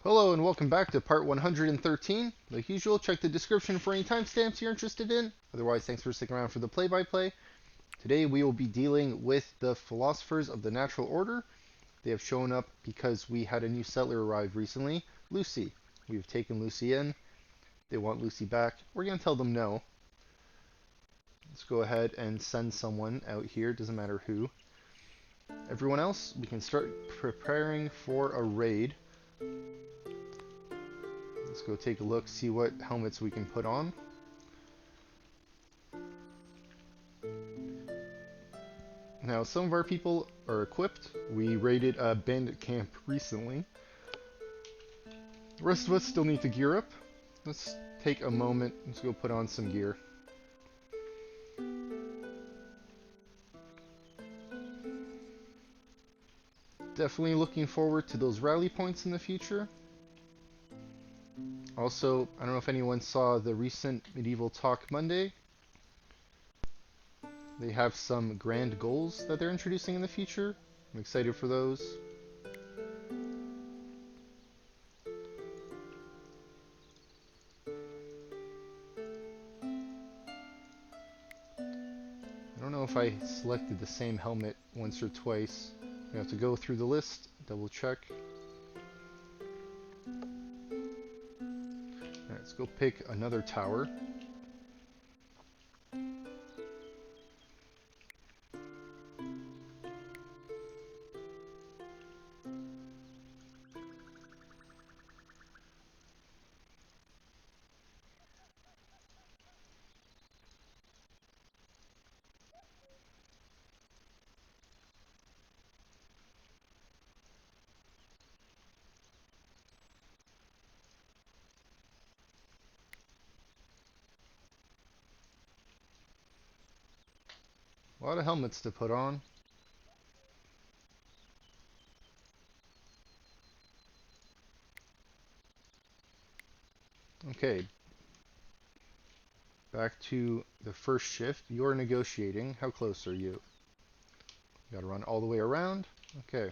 Hello and welcome back to part 113. Like usual, check the description for any timestamps you're interested in. Otherwise, thanks for sticking around for the play-by-play. Today we will be dealing with the philosophers of the natural order. They have shown up because we had a new settler arrive recently, Lucy. We've taken Lucy in. They want Lucy back. We're going to tell them no. Let's go ahead and send someone out here, doesn't matter who. Everyone else, we can start preparing for a raid. Let's go take a look, see what helmets we can put on. Now, some of our people are equipped. We raided a bandit camp recently. The rest of us still need to gear up. Let's take a moment. Let's go put on some gear. Definitely looking forward to those rally points in the future. Also, I don't know if anyone saw the recent Medieval Talk Monday. They have some grand goals that they're introducing in the future. I'm excited for those. I don't know if I selected the same helmet once or twice. I have to go through the list, double check. Alright, let's go pick another tower. A lot of helmets to put on. Okay. Back to the first shift. You're negotiating. How close are you? You gotta run all the way around. Okay.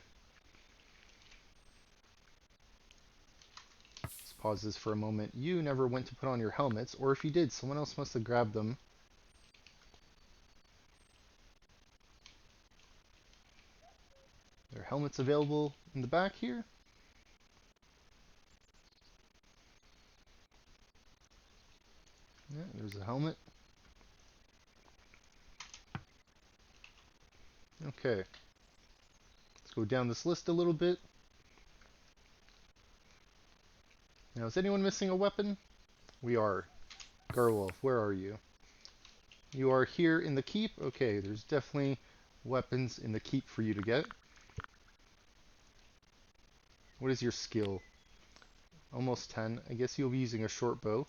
Let's pause this for a moment. You never went to put on your helmets, or if you did, someone else must have grabbed them. There are helmets available in the back here. Yeah, there's a helmet. Okay. Let's go down this list a little bit. Now, is anyone missing a weapon? We are. Garwolf, where are you? You are here in the keep? Okay, there's definitely weapons in the keep for you to get. What is your skill? Almost 10. I guess you'll be using a short bow.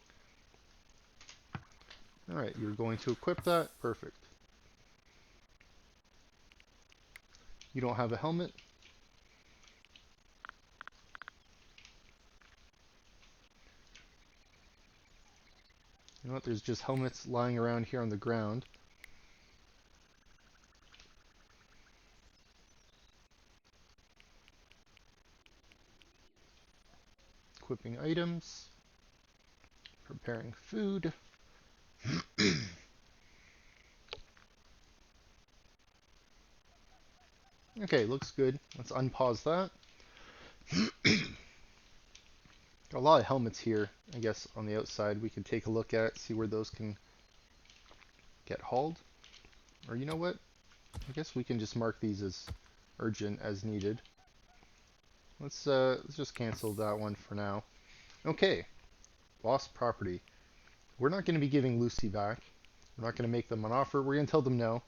Alright, you're going to equip that. Perfect. You don't have a helmet. You know what? There's just helmets lying around here on the ground. Equipping items. Preparing food. Okay, looks good. Let's unpause that. A lot of helmets here, I guess, on the outside. We can take a look at, see where those can get hauled. Or you know what? I guess we can just mark these as urgent as needed. Let's just cancel that one for now. Okay, lost property. We're not going to be giving Lucy back. We're not going to make them an offer. We're going to tell them no.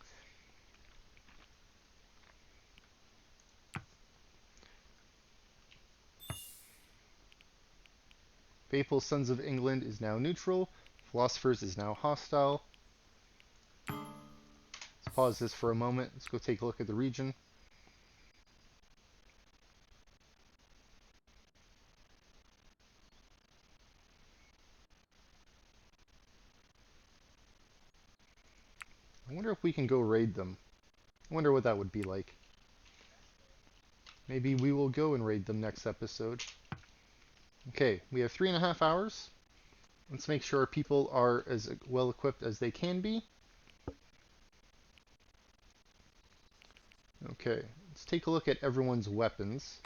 Faithful Sons of England is now neutral. Philosophers is now hostile. Let's pause this for a moment. Let's go take a look at the region. I wonder if we can go raid them. I wonder what that would be like. Maybe we will go and raid them next episode. Okay, we have 3.5 hours. Let's make sure our people are as well equipped as they can be. Okay, let's take a look at everyone's weapons.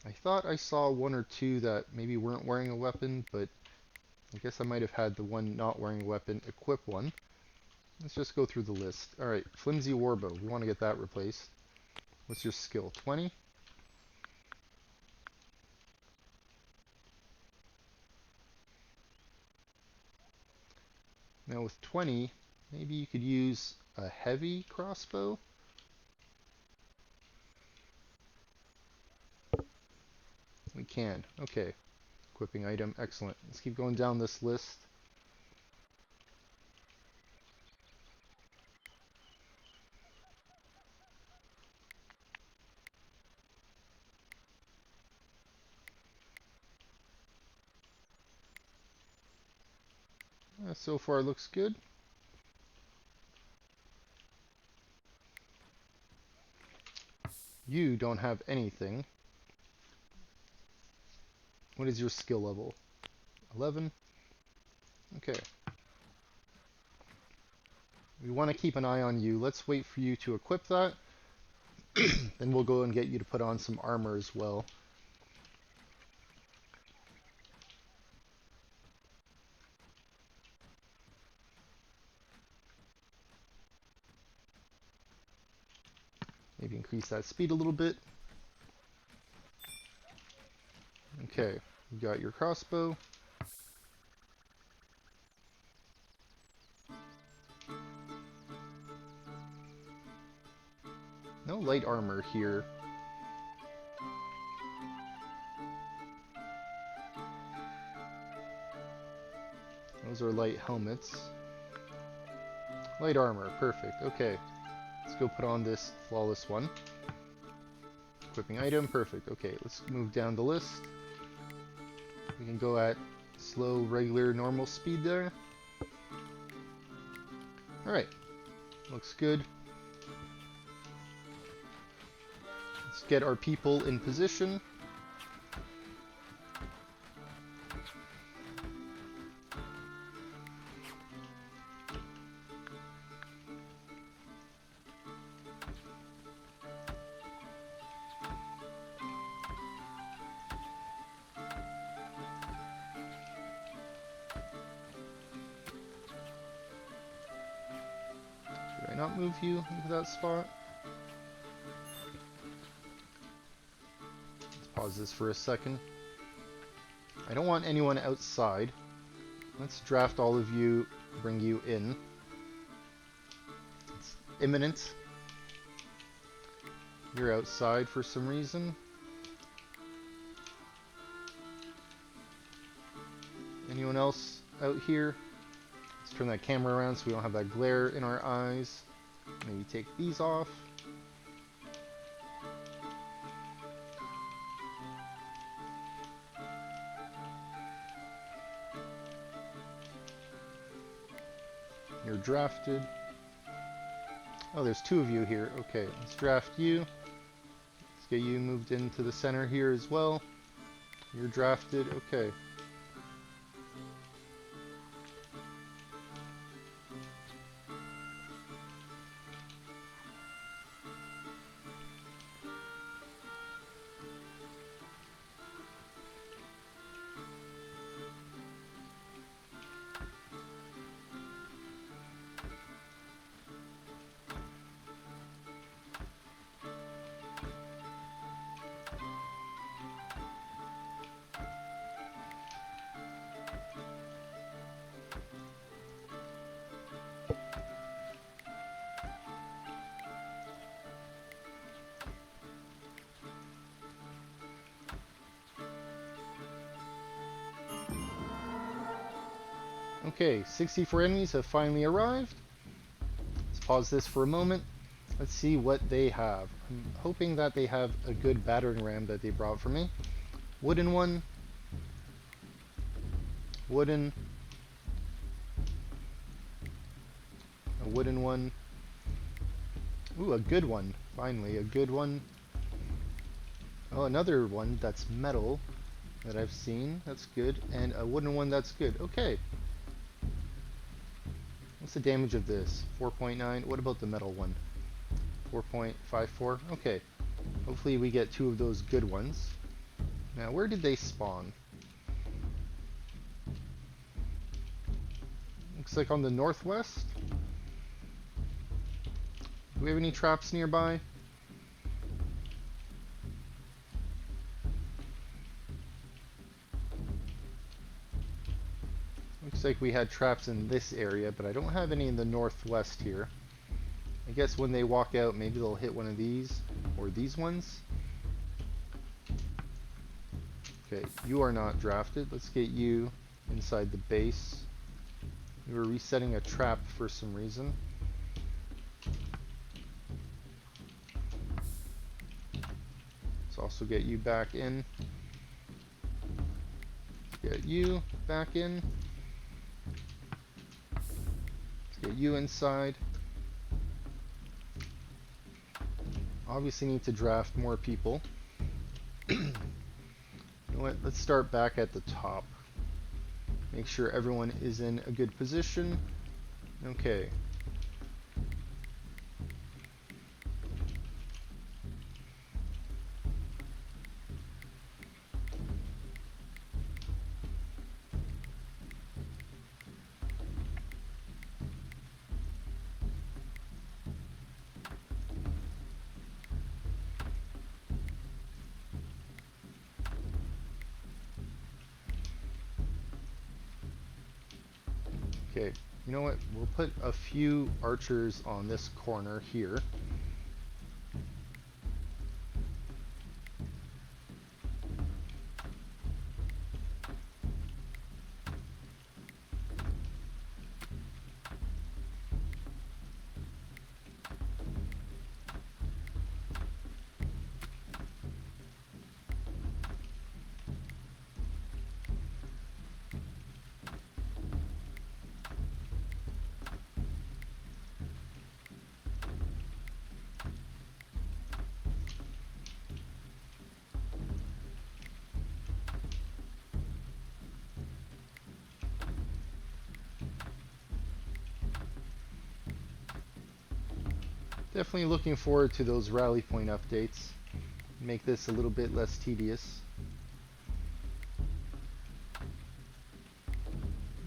I thought I saw one or two that maybe weren't wearing a weapon, but I guess I might have had the one not wearing a weapon equip one. Let's just go through the list. Alright, Flimsy Warbow. We want to get that replaced. What's your skill? 20? Now with 20, maybe you could use a heavy crossbow? We can. Okay. Equipping item. Excellent. Let's keep going down this list. So far looks good. You don't have anything. What is your skill level? 11? Okay. We want to keep an eye on you. Let's wait for you to equip that. Then we'll go and get you to put on some armor as well. Maybe increase that speed a little bit. Okay, you got your crossbow. No light armor here. Those are light helmets. Light armor, perfect. Okay, let's go put on this flawless one. Equipping item, perfect. Okay, let's move down the list. We can go at slow, regular, normal speed there. Alright, looks good. Let's get our people in position. Did I not move you into that spot? Let's pause this for a second. I don't want anyone outside. Let's draft all of you, bring you in. It's imminent. You're outside for some reason. Anyone else out here? Let's turn that camera around so we don't have that glare in our eyes. Maybe take these off. You're drafted. Oh, there's two of you here. Okay, let's draft you. Let's get you moved into the center here as well. You're drafted. Okay. Okay, 64 enemies have finally arrived. Let's pause this for a moment. Let's see what they have. I'm hoping that they have a good battering ram that they brought for me. Wooden one. Wooden. A wooden one. Ooh, a good one. Finally, a good one. Oh, another one that's metal. that I've seen. That's good. And a wooden one, that's good. Okay. What's the damage of this? 4.9. What about the metal one? 4.54. Okay. Hopefully we get 2 of those good ones. Now, where did they spawn? Looks like on the northwest. Do we have any traps nearby? Looks like we had traps in this area, but I don't have any in the northwest here. I guess when they walk out, maybe they'll hit one of these, or these ones. Okay, you are not drafted. Let's get you inside the base. You were resetting a trap for some reason. Let's also get you back in. Let's get you back in. Let's get you inside. Obviously need to draft more people. You know what? Let's start back at the top. Make sure everyone is in a good position. Okay. Okay, you know what? We'll put a few archers on this corner here. Definitely looking forward to those rally point updates. Make this a little bit less tedious.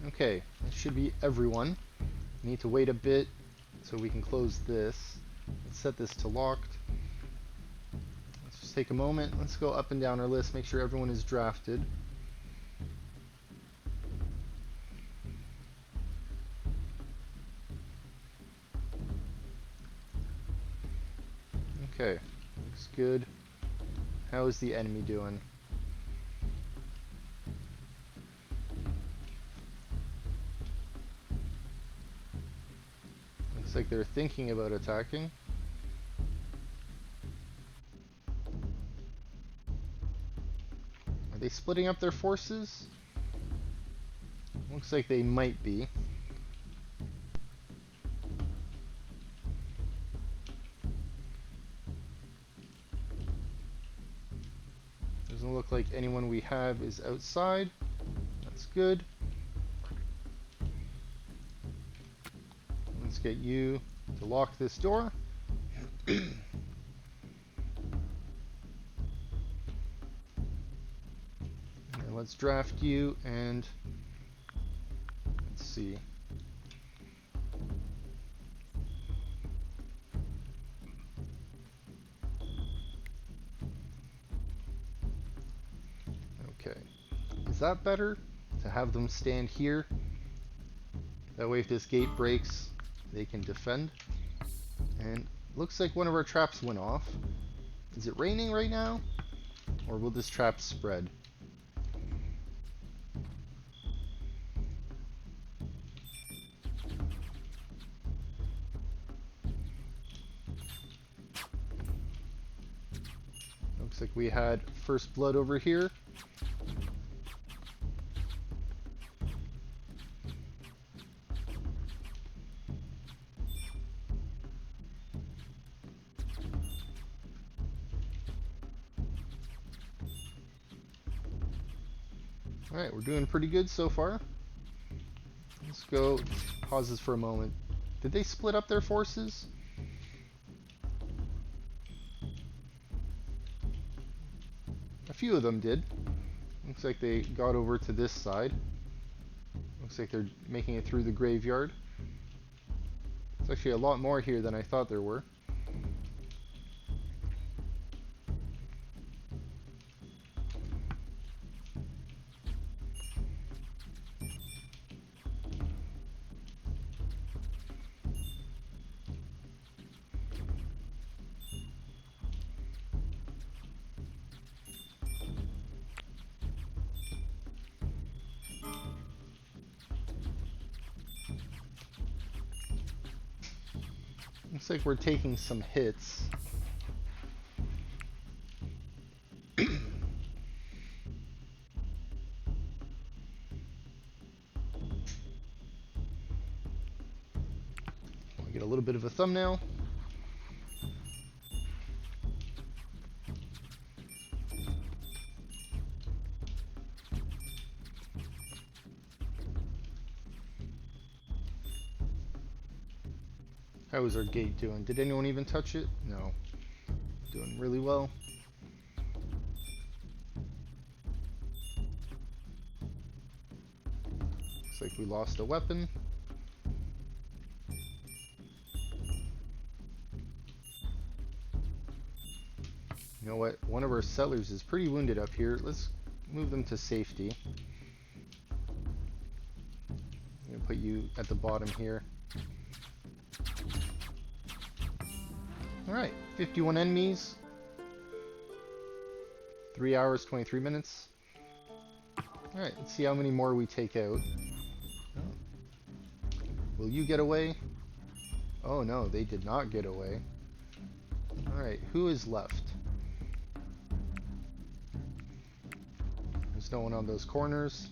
Okay, that should be everyone. Need to wait a bit so we can close this. Let's set this to locked. Let's just take a moment. Let's go up and down our list, make sure everyone is drafted. Okay, looks good. How is the enemy doing? Looks like they're thinking about attacking. Are they splitting up their forces? Looks like they might be. Doesn't look like anyone we have is outside. That's good. Let's get you to lock this door. And let's draft you and let's see. Okay. Is that better? To have them stand here? That way if this gate breaks, they can defend. And looks like one of our traps went off. Is it raining right now? Or will this trap spread? Looks like we had first blood over here. Alright, we're doing pretty good so far. Let's go. Pause this for a moment. Did they split up their forces? A few of them did. Looks like they got over to this side. Looks like they're making it through the graveyard. There's actually a lot more here than I thought there were. Looks like we're taking some hits. I'll get a little bit of a thumbnail. How is our gate doing? Did anyone even touch it? No. Doing really well. Looks like we lost a weapon. You know what? One of our settlers is pretty wounded up here. Let's move them to safety. I'm going to put you at the bottom here. Alright, 51 enemies. 3 hours, 23 minutes. Alright, let's see how many more we take out. Oh. Will you get away? Oh no, they did not get away. Alright, who is left? There's no one on those corners.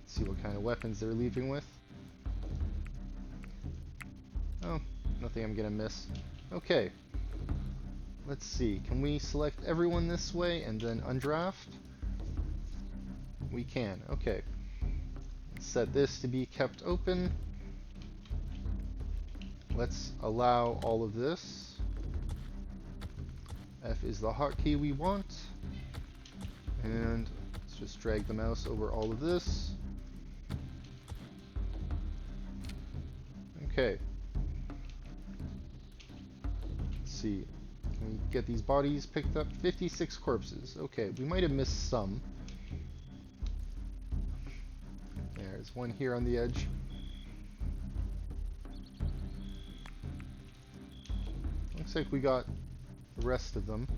Let's see what kind of weapons they're leaving with. Oh, nothing I'm gonna miss. Okay. Let's see. Can we select everyone this way and then undraft? We can. Okay. Let's set this to be kept open. Let's allow all of this. F is the hotkey we want. And let's just drag the mouse over all of this. Okay. See, can we get these bodies picked up? 56 corpses. Okay, we might have missed some. There's one here on the edge. Looks like we got the rest of them.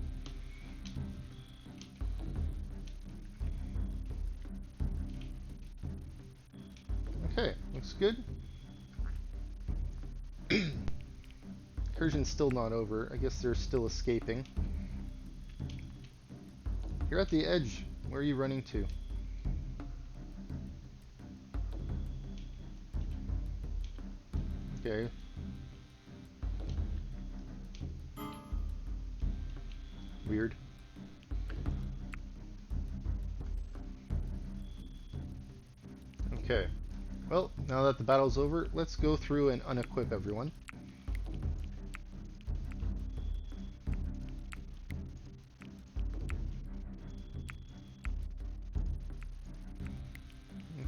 Okay, looks good. Incursion's still not over. I guess they're still escaping. You're at the edge. Where are you running to? Okay. Weird. Okay. Well, now that the battle's over, let's go through and unequip everyone.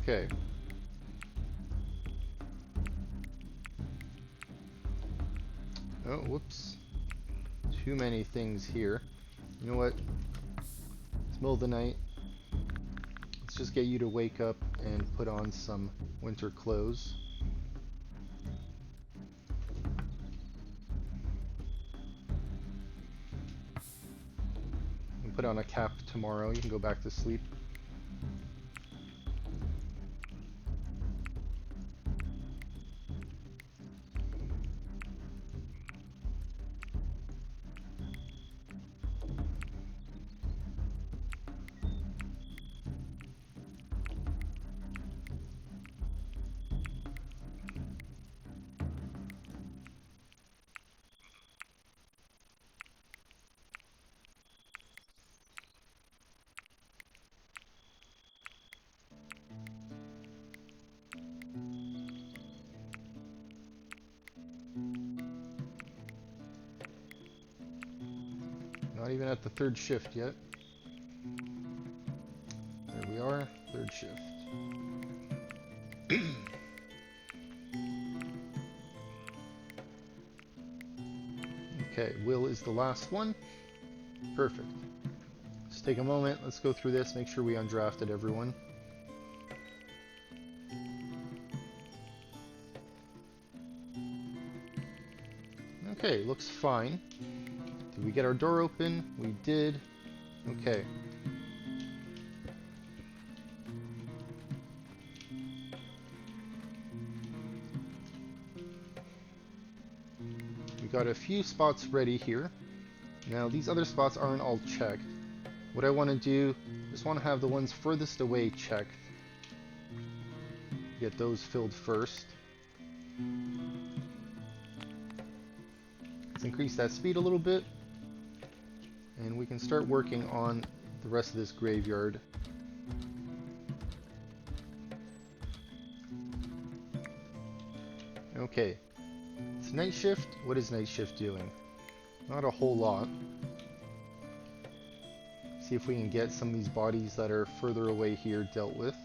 Okay. Oh, whoops. Too many things here. You know what? It's middle of the night. Let's just get you to wake up and put on some winter clothes. And put on a cap tomorrow. You can go back to sleep. Not even at the third shift yet. There we are, third shift. Okay, Will is the last one. Perfect. Just take a moment, let's go through this, make sure we undrafted everyone. Okay, looks fine. Did we get our door open? We did. Okay. We got a few spots ready here. Now, these other spots aren't all checked. What I want to do, just want to have the ones furthest away checked. Get those filled first. Let's increase that speed a little bit. And we can start working on the rest of this graveyard. Okay. It's night shift. What is night shift doing? Not a whole lot. See if we can get some of these bodies that are further away here dealt with.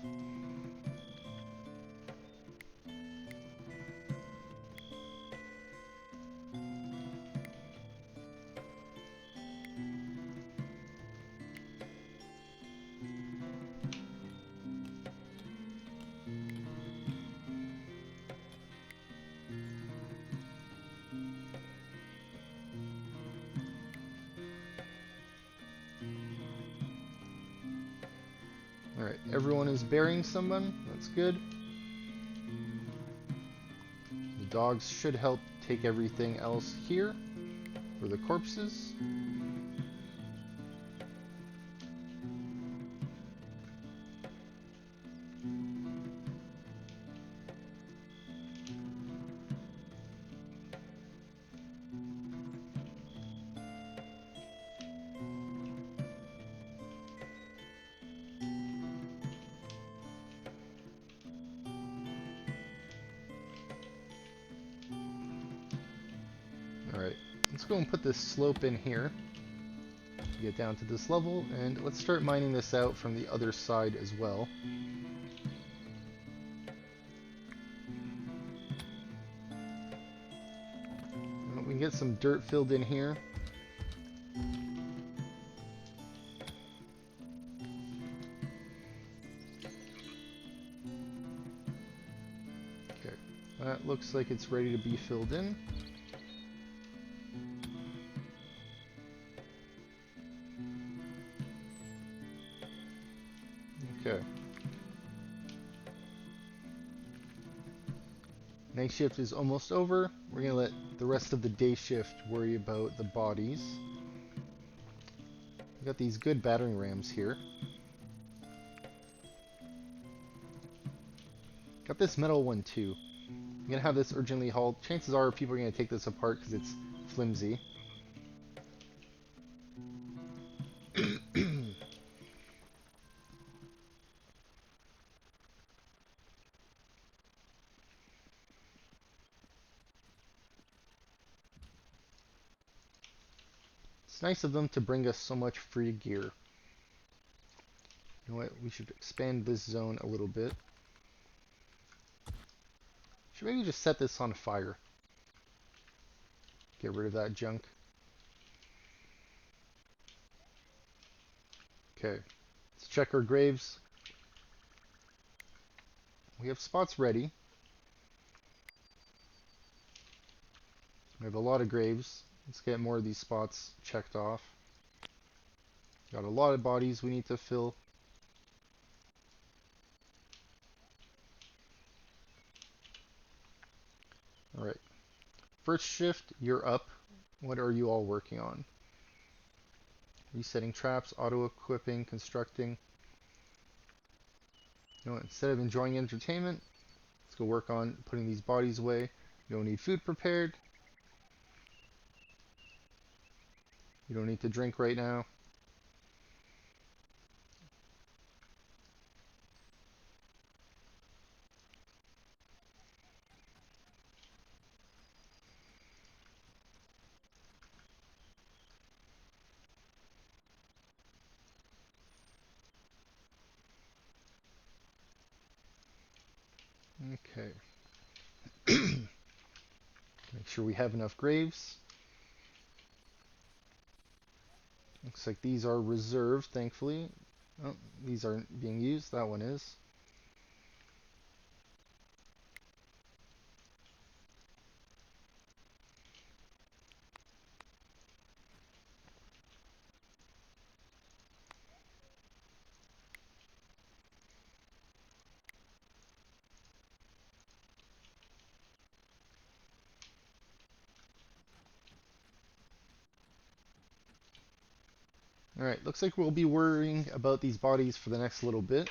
Alright, everyone is burying someone. That's good. The dogs should help take everything else here for the corpses. Alright, let's go and put this slope in here. Get down to this level, and let's start mining this out from the other side as well. We can get some dirt filled in here. Okay, that looks like it's ready to be filled in. Okay. Night shift is almost over. We're going to let the rest of the day shift worry about the bodies. We got these good battering rams here. Got this metal one too. I'm going to have this urgently hauled. Chances are people are going to take this apart because it's flimsy. It's nice of them to bring us so much free gear. You know what? We should expand this zone a little bit. Should maybe just set this on fire. Get rid of that junk. Okay. Let's check our graves. We have spots ready. We have a lot of graves. Let's get more of these spots checked off. Got a lot of bodies we need to fill. Alright. First shift, you're up. What are you all working on? Resetting traps, auto-equipping, constructing. You know what, instead of enjoying entertainment, let's go work on putting these bodies away. You don't need food prepared. You don't need to drink right now. Okay. Make sure we have enough graves. Looks like these are reserved, thankfully. Oh, these aren't being used. That one is. Alright, looks like we'll be worrying about these bodies for the next little bit.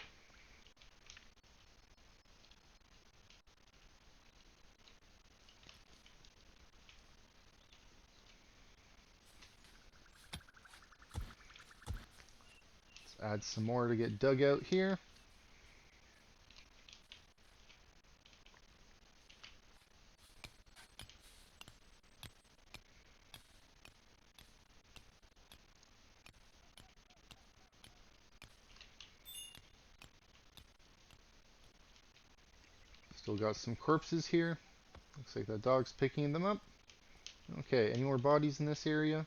Let's add some more to get dug out here. Still got some corpses here. Looks like that dog's picking them up. Okay, any more bodies in this area?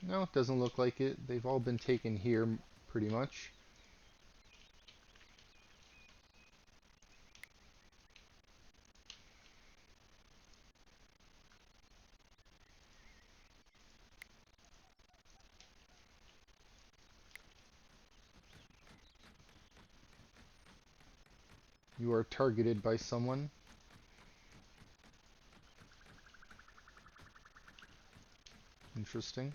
No, it doesn't look like it. They've all been taken here, pretty much. You are targeted by someone. Interesting.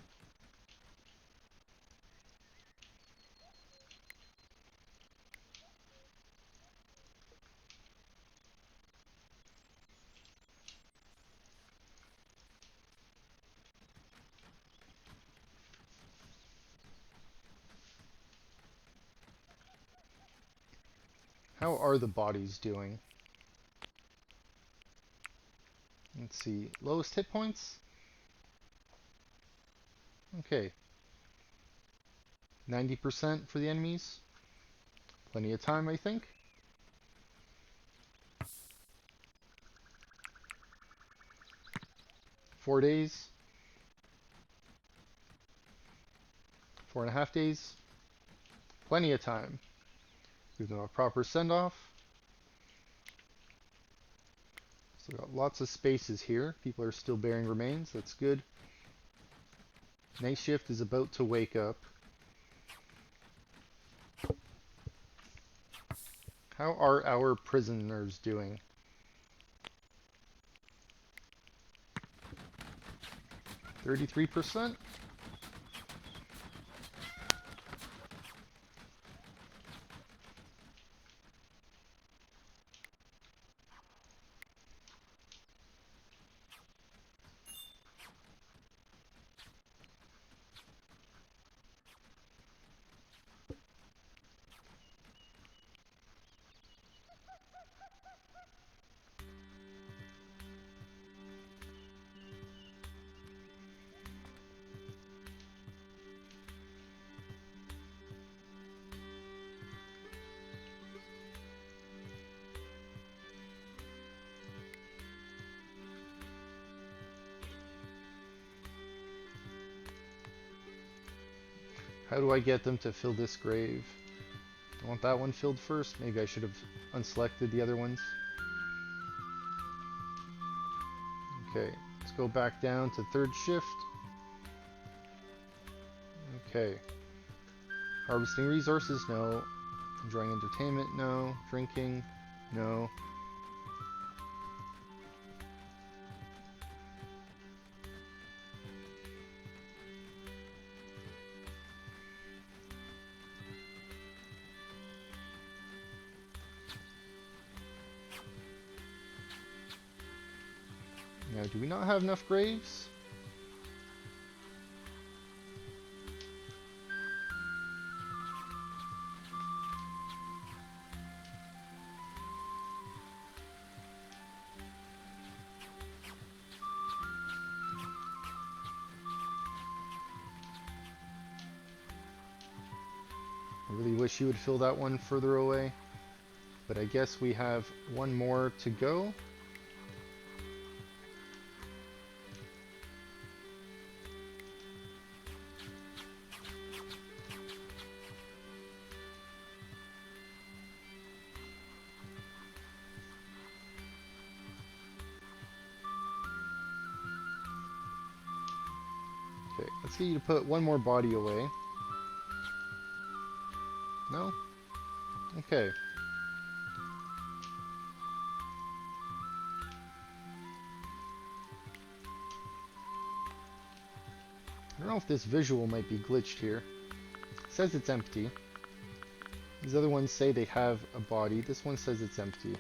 How are the bodies doing? Let's see. Lowest hit points? Okay. 90% for the enemies. Plenty of time, I think. Four days. 4.5 days. Plenty of time. Give them a proper send-off. So got lots of spaces here. People are still bearing remains. That's good. Night shift is about to wake up. How are our prisoners doing? 33%? How do I get them to fill this grave? I want that one filled first. Maybe I should have unselected the other ones. Okay, let's go back down to third shift. Okay. Harvesting resources, no. Enjoying entertainment, no. Drinking, no. Now, do we not have enough graves? I really wish you would fill that one further away. but I guess we have one more to go. Okay, let's get you to put one more body away. No? Okay. I don't know if this visual might be glitched here. It says it's empty. These other ones say they have a body. This one says it's empty.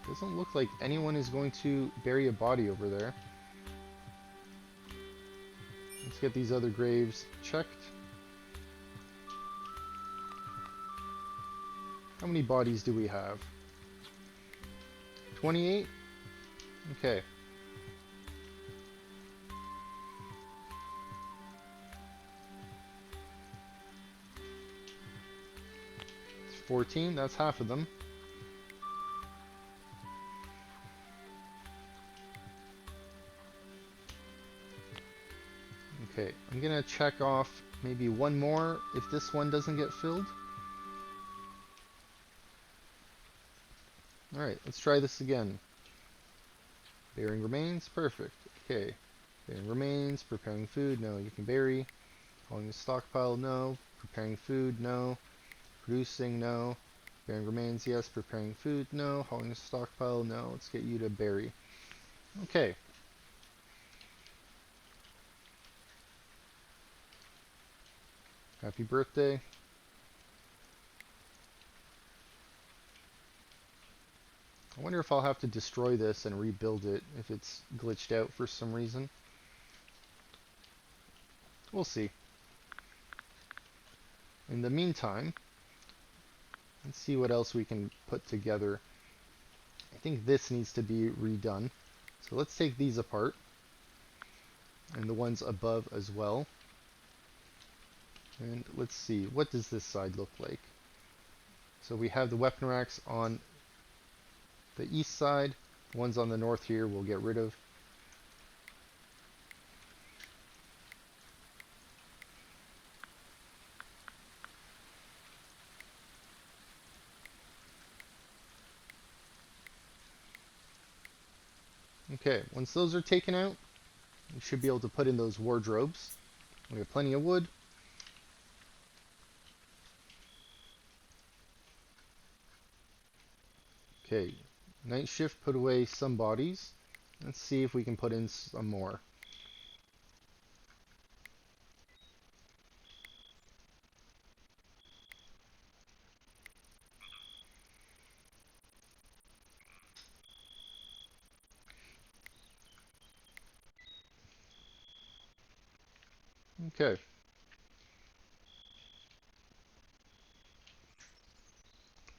Doesn't look like anyone is going to bury a body over there. Let's get these other graves checked. How many bodies do we have? 28? Okay. It's 14, that's half of them. Okay, I'm gonna check off maybe one more if this one doesn't get filled. Alright, let's try this again. Burying remains, perfect. Okay, burying remains, preparing food, no, you can bury. Hauling the stockpile, no. Preparing food, no. Producing, no. Burying remains, yes. Preparing food, no. Hauling the stockpile, no. Let's get you to bury. Okay. Happy birthday. I wonder if I'll have to destroy this and rebuild it if it's glitched out for some reason. We'll see. In the meantime, let's see what else we can put together. I think this needs to be redone. So let's take these apart. And the ones above as well. And let's see, what does this side look like? So we have the weapon racks on the east side. The ones on the north here we'll get rid of. Okay, once those are taken out, we should be able to put in those wardrobes. We have plenty of wood. Okay, night shift put away some bodies. Let's see if we can put in some more. Okay.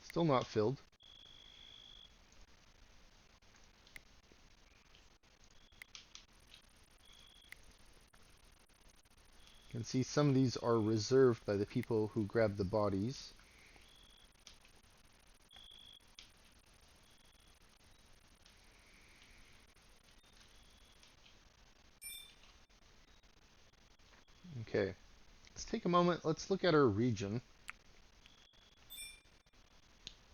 Still not filled. You can see some of these are reserved by the people who grabbed the bodies. Okay, let's take a moment. Let's look at our region.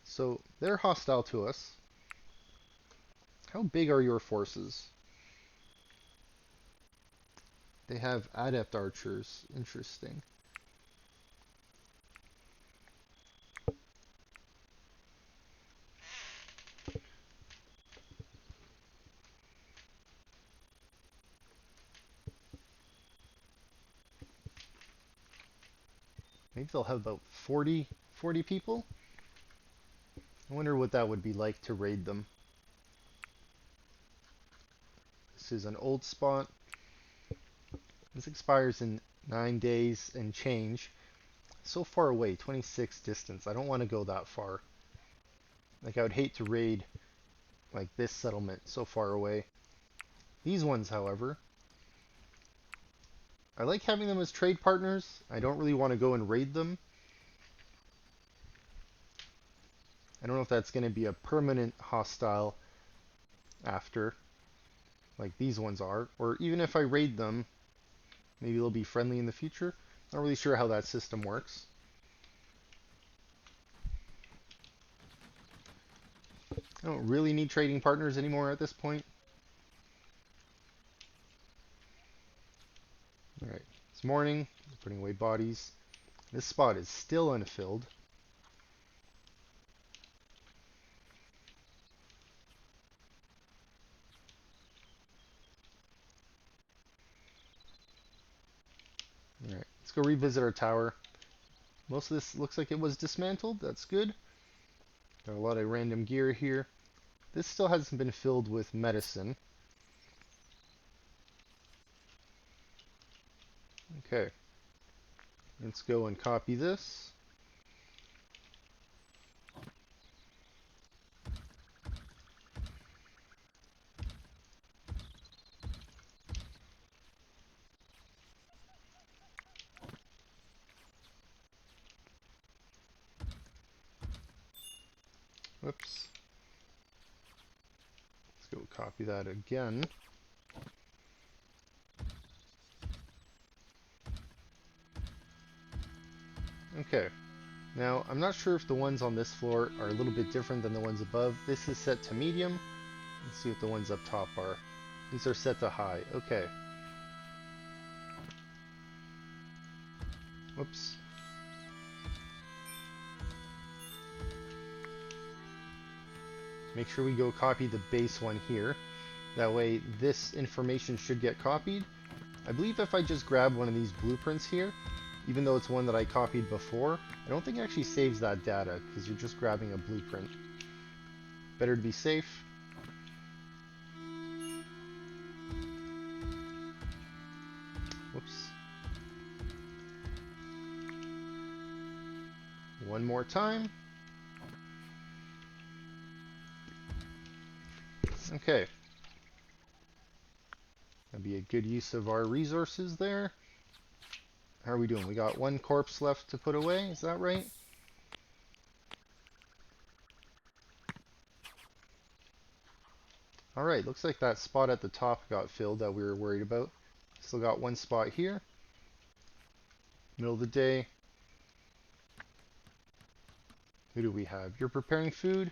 So they're hostile to us. How big are your forces? They have adept archers. Interesting. Maybe they'll have about 40 people. I wonder what that would be like to raid them. This is an old spot. This expires in 9 days and change. So far away, 26 distance. I don't want to go that far. Like, I would hate to raid like this settlement so far away. These ones, however, I like having them as trade partners. I don't really want to go and raid them. I don't know if that's going to be a permanent hostile after, like these ones are, or even if I raid them, maybe they'll be friendly in the future. Not really sure how that system works. I don't really need trading partners anymore at this point. Alright, it's morning. I'm putting away bodies. This spot is still unfilled. Alright, let's go revisit our tower. Most of this looks like it was dismantled. That's good. Got a lot of random gear here. This still hasn't been filled with medicine. Okay. Let's go and copy this. Whoops. Let's go copy that again. Okay. Now, I'm not sure if the ones on this floor are a little bit different than the ones above. This is set to medium. Let's see what the ones up top are. These are set to high. Okay. Whoops. Make sure we go copy the base one here. That way this information should get copied. I believe if I just grab one of these blueprints here, even though it's one that I copied before, I don't think it actually saves that data because you're just grabbing a blueprint. Better to be safe. Whoops. One more time. Okay. That'd be a good use of our resources there. How are we doing? We got one corpse left to put away, is that right? Alright, looks like that spot at the top got filled that we were worried about. Still got one spot here. Middle of the day. Who do we have? You're preparing food.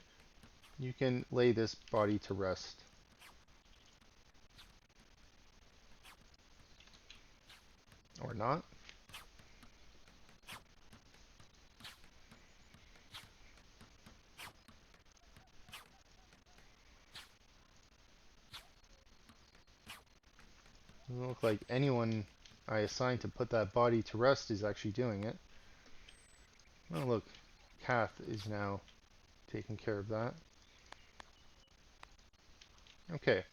You can lay this body to rest. Or not. Doesn't look like anyone I assigned to put that body to rest is actually doing it. Oh look, Kath is now taking care of that. Okay.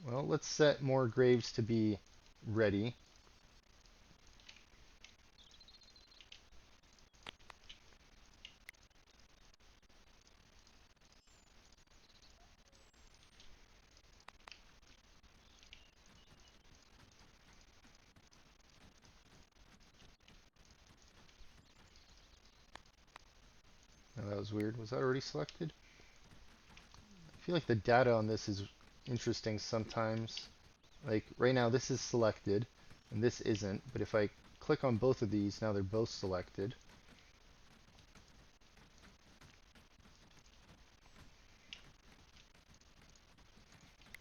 Well, let's set more graves to be ready. Oh, that was weird. Was that already selected? I feel like the data on this is interesting sometimes. Like right now this is selected and this isn't, but if I click on both of these, now they're both selected.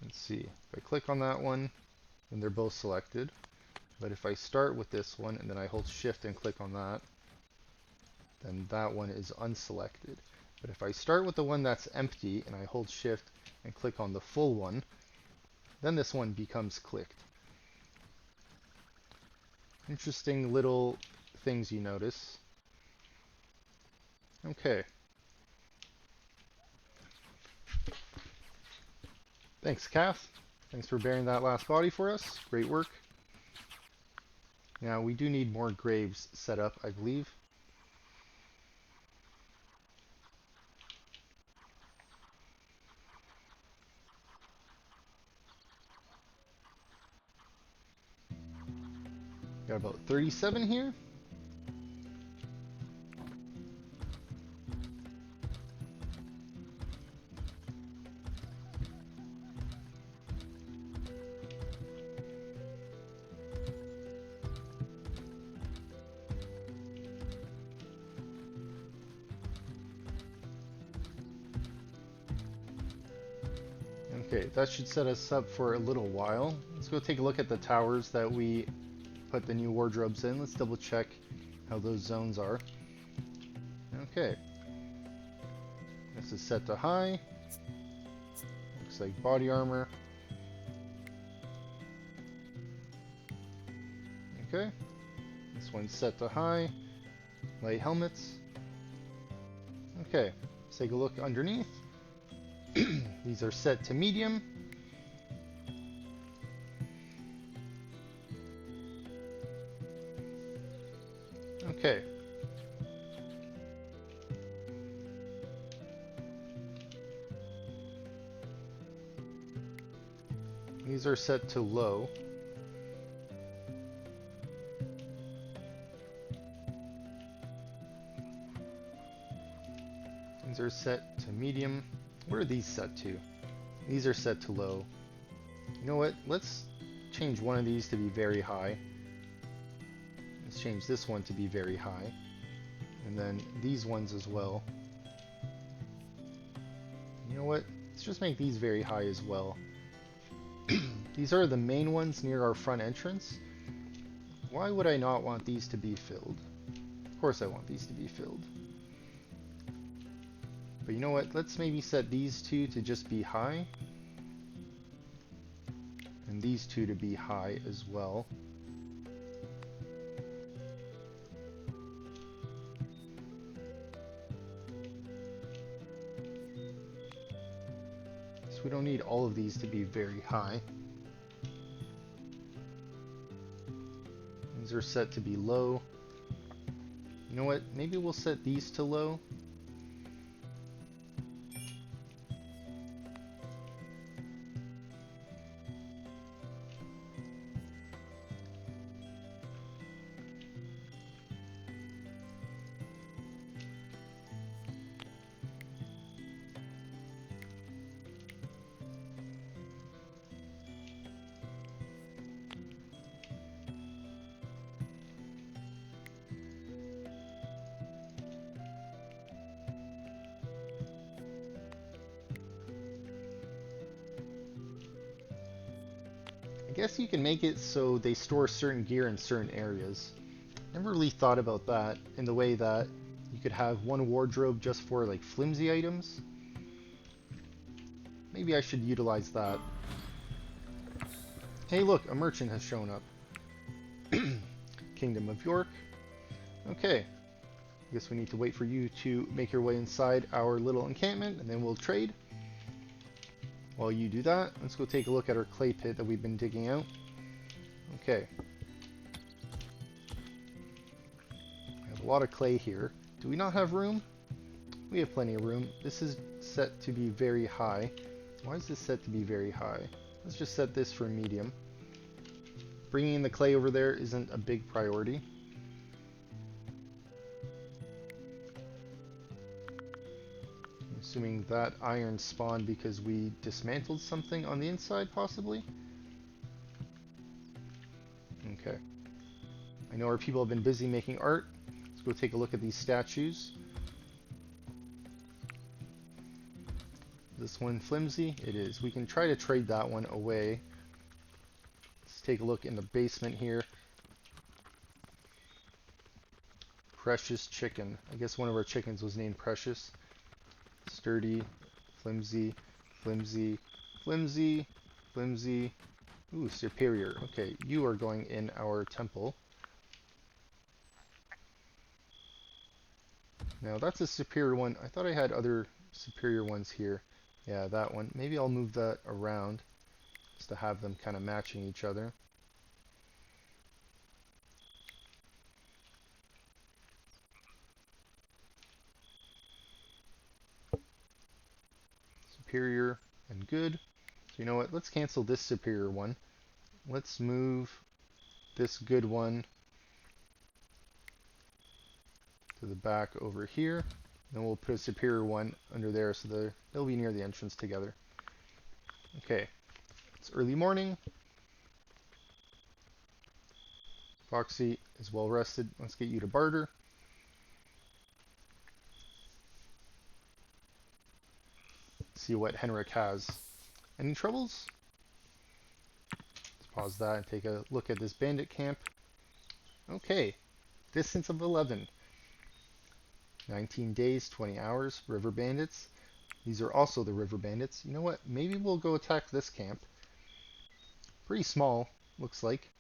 Let's see. If I click on that one, then they're both selected. But if I start with this one and then I hold shift and click on that, then that one is unselected. But if I start with the one that's empty and I hold shift and click on the full one, then this one becomes clicked. Interesting little things you notice. Okay. Thanks, Kath. Thanks for bearing that last body for us. Great work. Now, we do need more graves set up, I believe. Got about 37 here. Okay, that should set us up for a little while. Let's go take a look at the towers that we put the new wardrobes in. Let's double check how those zones are. Okay. This is set to high. Looks like body armor. Okay. This one's set to high. Light helmets. Okay. Let's take a look underneath. These are set to medium. Okay. These are set to low. These are set to medium. What are these set to? These are set to low. You know what? Let's change one of these to be very high. Let's change this one to be very high. And then these ones as well. You know what? Let's just make these very high as well. These are the main ones near our front entrance. Why would I not want these to be filled? Of course I want these to be filled. But you know what? Let's maybe set these two to just be high. And these two to be high as well. So we don't need all of these to be very high. These are set to be low. You know what? Maybe we'll set these to low. I guess you can make it so they store certain gear in certain areas. Never really thought about that in the way that you could have one wardrobe just for like flimsy items. Maybe I should utilize that. Hey look, a merchant has shown up. Kingdom of York. Okay. I guess we need to wait for you to make your way inside our little encampment and then we'll trade. While you do that, let's go take a look at our clay pit that we've been digging out. Okay. We have a lot of clay here. Do we not have room? We have plenty of room. This is set to be very high. Why is this set to be very high? Let's just set this for medium. Bringing the clay over there isn't a big priority. Assuming that iron spawned because we dismantled something on the inside, possibly? Okay. I know our people have been busy making art. Let's go take a look at these statues. This one flimsy? It is. We can try to trade that one away. Let's take a look in the basement here. Precious chicken. I guess one of our chickens was named Precious. Sturdy, flimsy, flimsy, flimsy, flimsy. Ooh, superior. Okay, you are going in our temple. Now that's a superior one. I thought I had other superior ones here. Yeah, that one. Maybe I'll move that around just to have them kind of matching each other. Superior and good. So you know what? Let's cancel this superior one. Let's move this good one to the back over here. Then we'll put a superior one under there so they'll be near the entrance together. Okay, it's early morning. Foxy is well rested. Let's get you to barter. See what Henrik has. Any troubles? Let's pause that and take a look at this bandit camp. Okay, distance of 11. 19 days, 20 hours, river bandits. These are also the river bandits. You know what? Maybe we'll go attack this camp. Pretty small, looks like.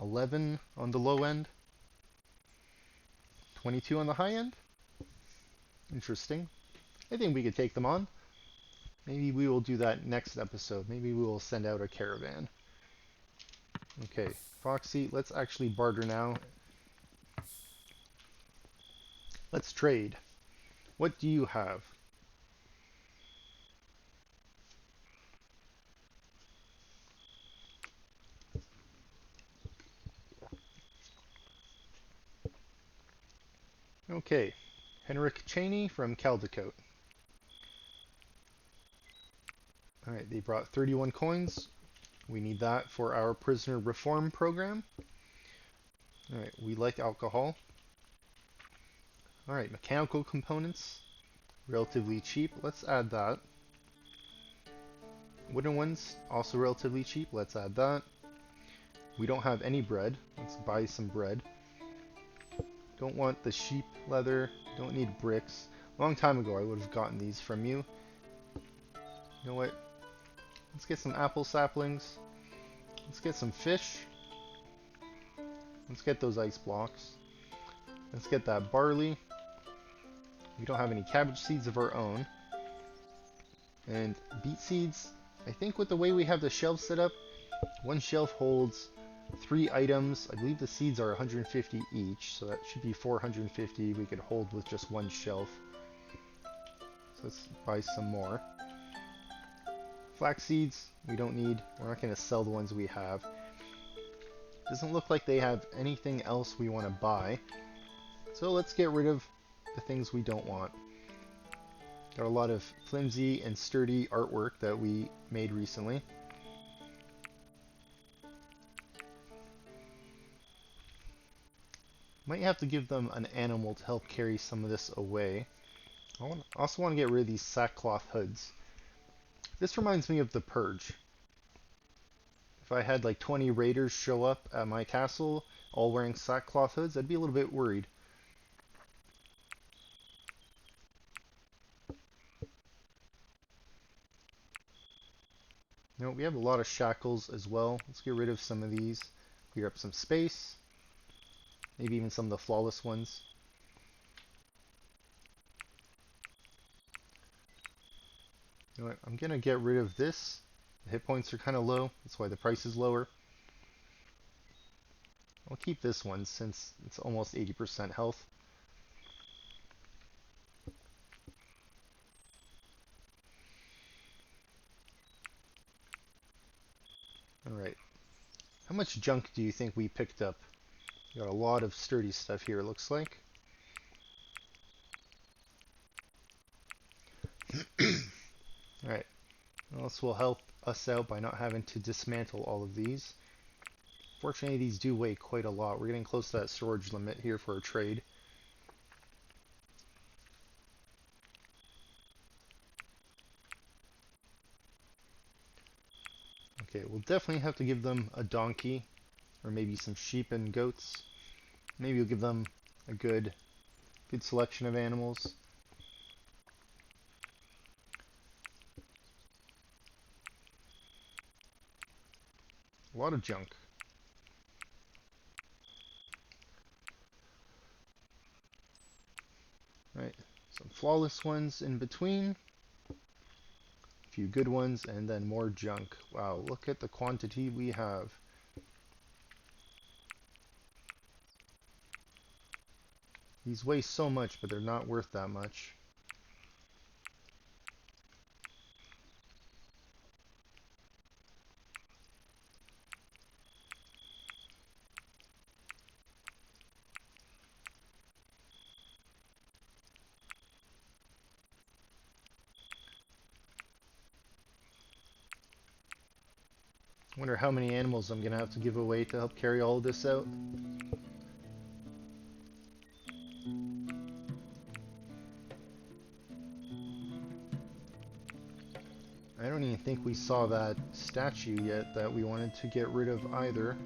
11 on the low end. 22 on the high end. Interesting. I think we could take them on. Maybe we will do that next episode. Maybe we will send out a caravan. Okay, Foxy, let's actually barter now. Let's trade. What do you have? Okay, Henrik Cheney from Caldecote. Alright, they brought 31 coins. We need that for our prisoner reform program. Alright, we like alcohol. Alright, mechanical components. Relatively cheap. Let's add that. Wooden ones, also relatively cheap. Let's add that. We don't have any bread. Let's buy some bread. Don't want the sheep leather. Don't need bricks. A long time ago I would have gotten these from you. You know what? Let's get some apple saplings. Let's get some fish. Let's get those ice blocks. Let's get that barley. We don't have any cabbage seeds of our own. And beet seeds. I think with the way we have the shelves set up, one shelf holds 3 items. I believe the seeds are 150 each, so that should be 450 we could hold with just one shelf. So let's buy some more. Flax seeds, we don't need. We're not going to sell the ones we have. Doesn't look like they have anything else we want to buy. So let's get rid of the things we don't want. Got a lot of flimsy and sturdy artwork that we made recently. Might have to give them an animal to help carry some of this away. I also want to get rid of these sackcloth hoods. This reminds me of the Purge. If I had like 20 raiders show up at my castle all wearing sackcloth hoods, I'd be a little bit worried. No, we have a lot of shackles as well. Let's get rid of some of these. Clear up some space. Maybe even some of the flawless ones. You know what? I'm gonna get rid of this. The hit points are kind of low. That's why the price is lower. I'll keep this one since it's almost 80% health. Alright. How much junk do you think we picked up? Got a lot of sturdy stuff here, it looks like. Alright. This will help us out by not having to dismantle all of these. Fortunately, these do weigh quite a lot. We're getting close to that storage limit here for a trade. Okay, we'll definitely have to give them a donkey, or maybe some sheep and goats. Maybe we'll give them a good selection of animals. A lot of junk. Right, some flawless ones in between. A few good ones, and then more junk. Wow, look at the quantity we have. These weigh so much, but they're not worth that much. Wonder how many animals I'm gonna have to give away to help carry all of this out. I don't even think we saw that statue yet that we wanted to get rid of either.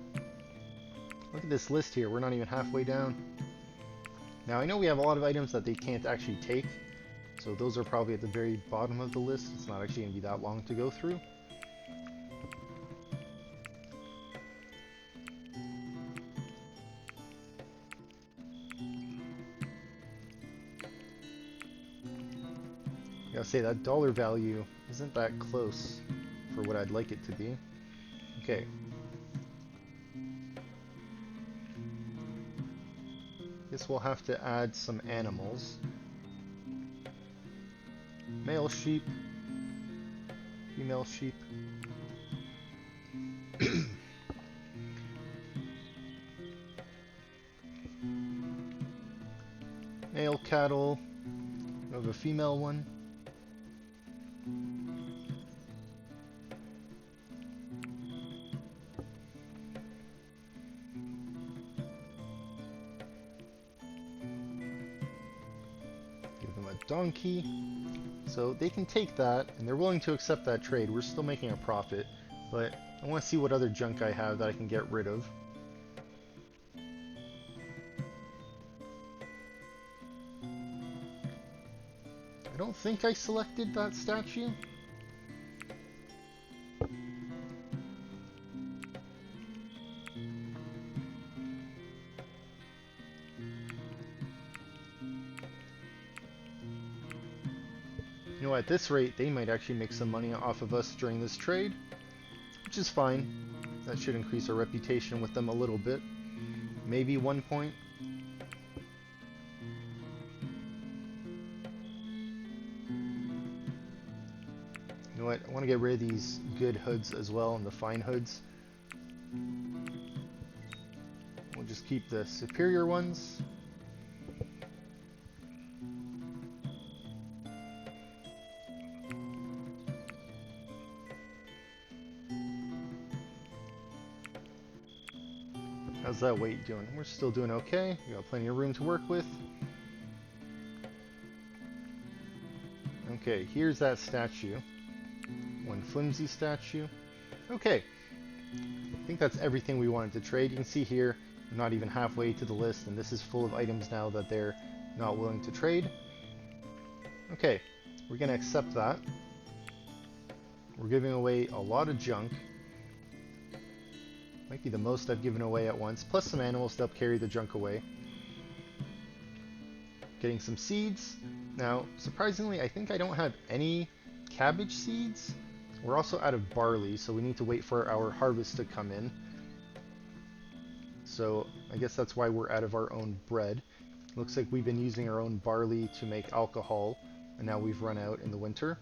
Look at this list here, we're not even halfway down. Now I know we have a lot of items that they can't actually take, so those are probably at the very bottom of the list. It's not actually going to be that long to go through. I gotta say, that dollar value isn't that close for what I'd like it to be. Okay. Guess we'll have to add some animals. Male sheep. Female sheep. Male cattle. We have a female one. Give them a donkey. So they can take that, and they're willing to accept that trade. We're still making a profit, but I want to see what other junk I have that I can get rid of. I don't think I selected that statue. You know, at this rate, they might actually make some money off of us during this trade, which is fine. That should increase our reputation with them a little bit. Maybe 1 point. You know what? I want to get rid of these good hoods as well, and the fine hoods. We'll just keep the superior ones. How's that weight doing? We're still doing okay. We got plenty of room to work with. Okay, here's that statue. One flimsy statue. Okay. I think that's everything we wanted to trade. You can see here, I'm not even halfway to the list, and this is full of items now that they're not willing to trade. Okay, we're going to accept that. We're giving away a lot of junk. Might be the most I've given away at once, plus some animals to help carry the junk away. Getting some seeds. Now, surprisingly, I think I don't have any cabbage seeds. We're also out of barley, so we need to wait for our harvest to come in. So I guess that's why we're out of our own bread. Looks like we've been using our own barley to make alcohol, and now we've run out in the winter.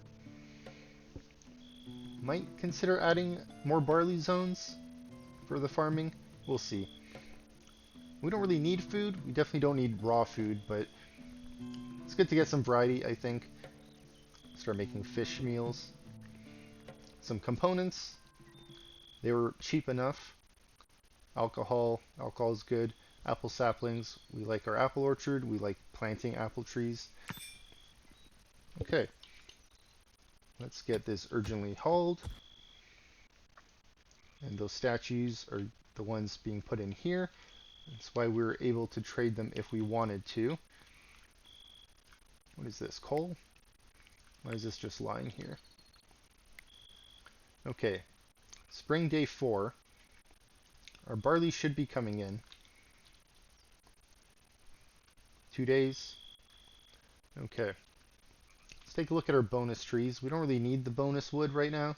Might consider adding more barley zones for the farming. We'll see. We don't really need food. We definitely don't need raw food, but it's good to get some variety, I think. Start making fish meals. Some components. They were cheap enough. Alcohol is good. Apple saplings. We like our apple orchard. We like planting apple trees. Okay. Let's get this urgently hauled. And those statues are the ones being put in here. That's why we were able to trade them if we wanted to. What is this, coal? Why is this just lying here? Okay, spring day 4. Our barley should be coming in. 2 days. Okay. Let's take a look at our bonus trees. We don't really need the bonus wood right now,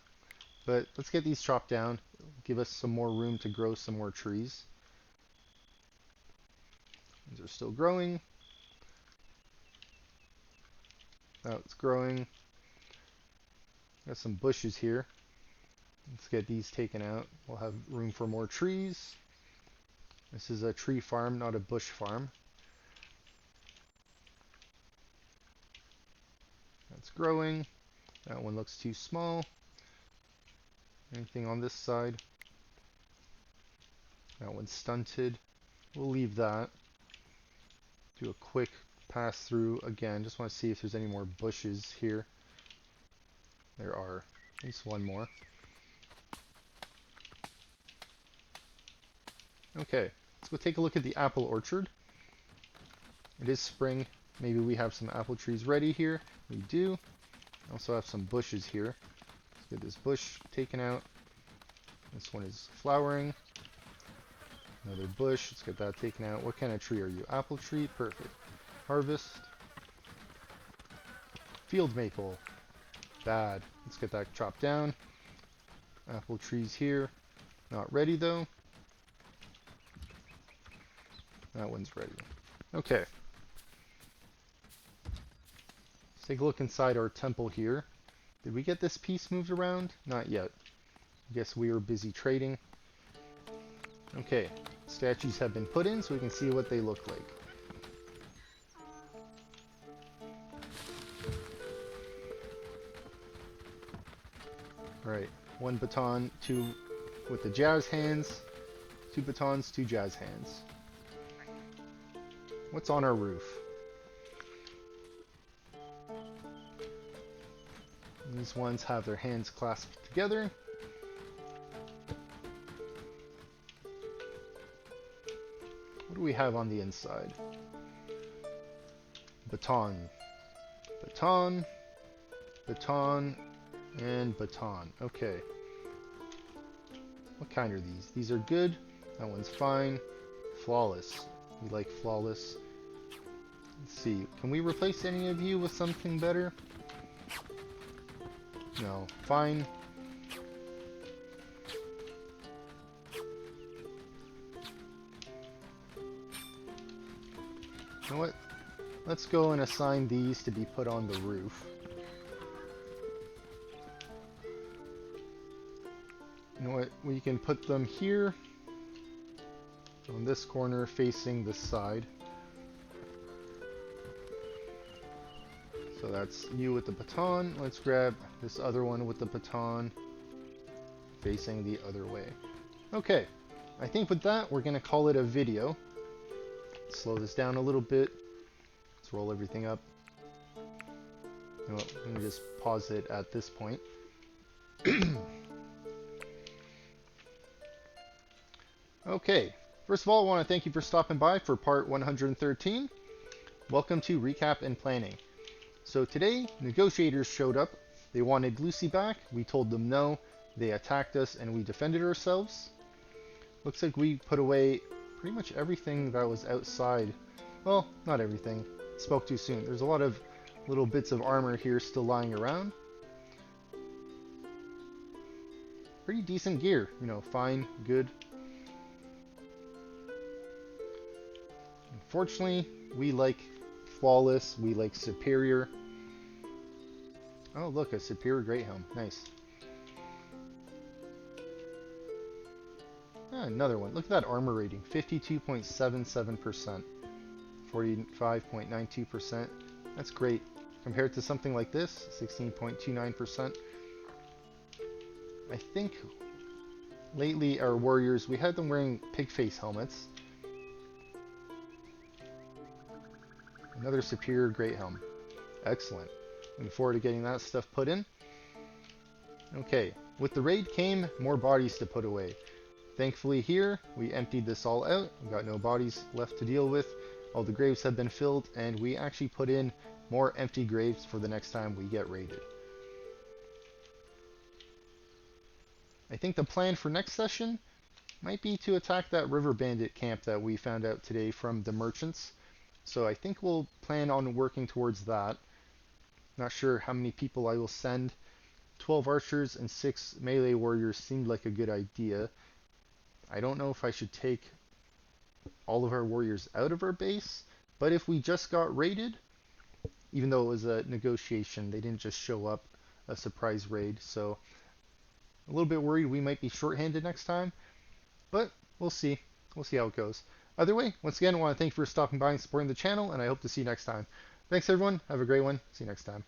but let's get these chopped down. Give us some more room to grow some more trees. These are still growing. Oh, it's growing. Got some bushes here. Let's get these taken out. We'll have room for more trees. This is a tree farm, not a bush farm. That's growing. That one looks too small. Anything on this side? That one's stunted. We'll leave that. Do a quick pass through again. Just want to see if there's any more bushes here. There are. At least one more. Okay, let's go take a look at the apple orchard. It is spring. Maybe we have some apple trees ready here. We do. Also have some bushes here. Let's get this bush taken out. This one is flowering. Another bush. Let's get that taken out. What kind of tree are you? Apple tree? Perfect. Harvest. Field maple. Bad. Let's get that chopped down. Apple trees here. Not ready though. That one's ready. Okay. Let's take a look inside our temple here. Did we get this piece moved around? Not yet. I guess we were busy trading. Okay. Statues have been put in so we can see what they look like. Right. One baton, two with the jazz hands. Two batons, two jazz hands. What's on our roof? These ones have their hands clasped together. What do we have on the inside? Baton. Baton. Baton. And baton. Okay. What kind are these? These are good. That one's fine. Flawless. We like flawless. Let's see. Can we replace any of you with something better? No. Fine. You know what? Let's go and assign these to be put on the roof. You know what? We can put them here on this corner facing this side. So that's you with the baton. Let's grab this other one with the baton facing the other way. Okay, I think with that we're gonna call it a video. Slow this down a little bit. Let's roll everything up. You know what? Let me just pause it at this point. Okay, first of all, I want to thank you for stopping by for part 113. Welcome to Recap and Planning. So today, negotiators showed up. They wanted Lucy back. We told them no. They attacked us and we defended ourselves. Looks like we put away pretty much everything that was outside. Well, not everything. Spoke too soon. There's a lot of little bits of armor here still lying around. Pretty decent gear. You know, fine, good. Unfortunately, we like flawless, we like superior. Oh, look, a superior great helm. Nice. Ah, another one. Look at that armor rating. 52.77%. 45.92%. That's great. Compared to something like this, 16.29%. I think lately our warriors, we had them wearing pig face helmets. Another superior great helm. Excellent. Looking forward to getting that stuff put in. Okay, with the raid came more bodies to put away. Thankfully here, we emptied this all out. We got no bodies left to deal with. All the graves have been filled, and we actually put in more empty graves for the next time we get raided. I think the plan for next session might be to attack that river bandit camp that we found out today from the merchants. So I think we'll plan on working towards that. Not sure how many people I will send. 12 archers and 6 melee warriors seemed like a good idea. I don't know if I should take all of our warriors out of our base, but if we just got raided, even though it was a negotiation, they didn't just show up, a surprise raid, so a little bit worried we might be shorthanded next time, but we'll see. We'll see how it goes. Either way, once again, I want to thank you for stopping by and supporting the channel, and I hope to see you next time. Thanks, everyone. Have a great one. See you next time.